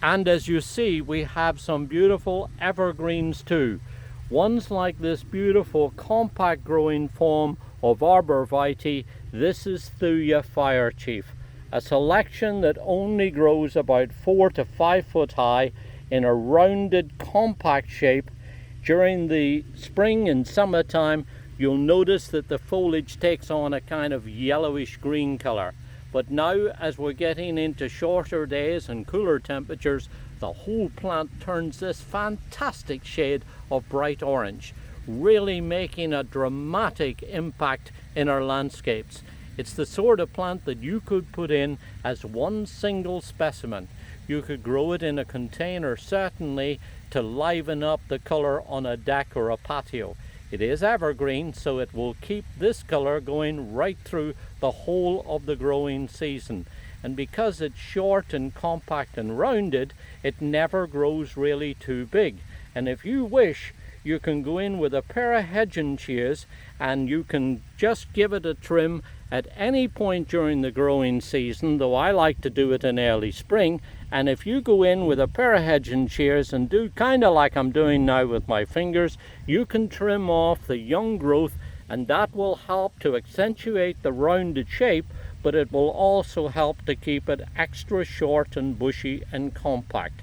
And as you see, we have some beautiful evergreens too. Ones like this beautiful compact growing form of arborvitae. This is Thuja Fire Chief, a selection that only grows about 4 to 5 foot high in a rounded compact shape. During the spring and summertime, you'll notice that the foliage takes on a kind of yellowish green color. But now, as we're getting into shorter days and cooler temperatures, the whole plant turns this fantastic shade of bright orange, really making a dramatic impact in our landscapes. It's the sort of plant that you could put in as one single specimen. You could grow it in a container, certainly, to liven up the color on a deck or a patio. It is evergreen, so it will keep this color going right through the whole of the growing season. And because it's short and compact and rounded, it never grows really too big. And if you wish, you can go in with a pair of hedging shears and you can just give it a trim at any point during the growing season, though I like to do it in early spring. And if you go in with a pair of hedging shears and do kind of like I'm doing now with my fingers, you can trim off the young growth, and that will help to accentuate the rounded shape, but it will also help to keep it extra short and bushy and compact.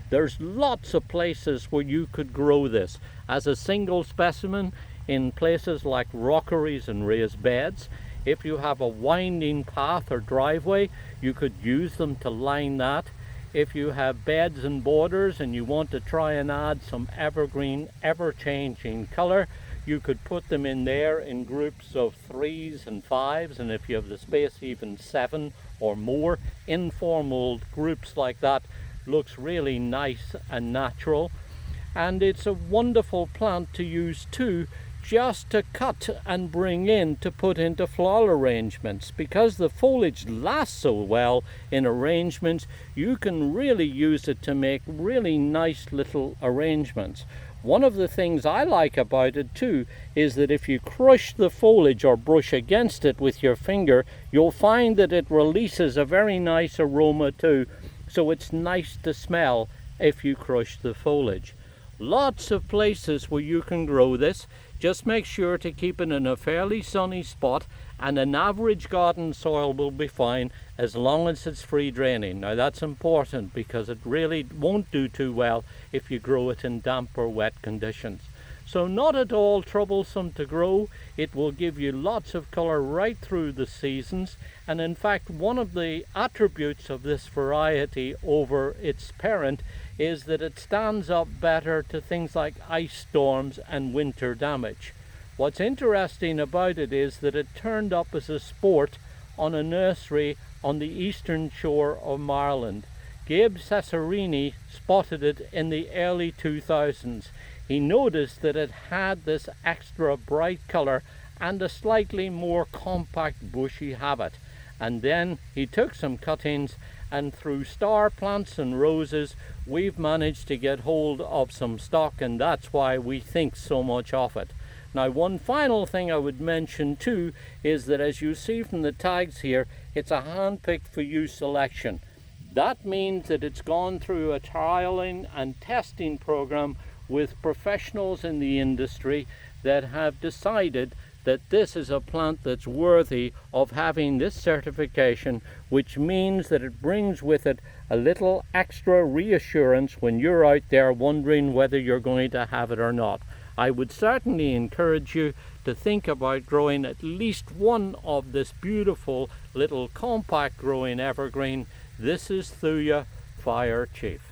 There's lots of places where you could grow this as a single specimen, in places like rockeries and raised beds. If you have a winding path or driveway, you could use them to line that. If you have beds and borders and you want to try and add some evergreen, ever-changing color, you could put them in there in groups of 3s and 5s, and if you have the space, even 7 or more. Informal groups like that looks really nice and natural. And it's a wonderful plant to use too, just to cut and bring in to put into floral arrangements. Because the foliage lasts so well in arrangements, you can really use it to make really nice little arrangements. One of the things I like about it too is that if you crush the foliage or brush against it with your finger, you'll find that it releases a very nice aroma too. So it's nice to smell if you crush the foliage. Lots of places where you can grow this. Just make sure to keep it in a fairly sunny spot, and an average garden soil will be fine as long as it's free draining. Now that's important because it really won't do too well if you grow it in damp or wet conditions. So not at all troublesome to grow. It will give you lots of color right through the seasons, and in fact one of the attributes of this variety over its parent is that it stands up better to things like ice storms and winter damage. What's interesting about it is that it turned up as a sport on a nursery on the eastern shore of Ireland. Gabe Cesarini spotted it in the early 2000s. He noticed that it had this extra bright color and a slightly more compact bushy habit. And then he took some cuttings, and through star plants and roses, we've managed to get hold of some stock, and that's why we think so much of it. Now, one final thing I would mention too is that, as you see from the tags here, it's a hand-picked for you selection. That means that it's gone through a trialing and testing program with professionals in the industry that have decided that this is a plant that's worthy of having this certification, which means that it brings with it a little extra reassurance when you're out there wondering whether you're going to have it or not. I would certainly encourage you to think about growing at least one of this beautiful little compact growing evergreen. This is Thuja Fire Chief.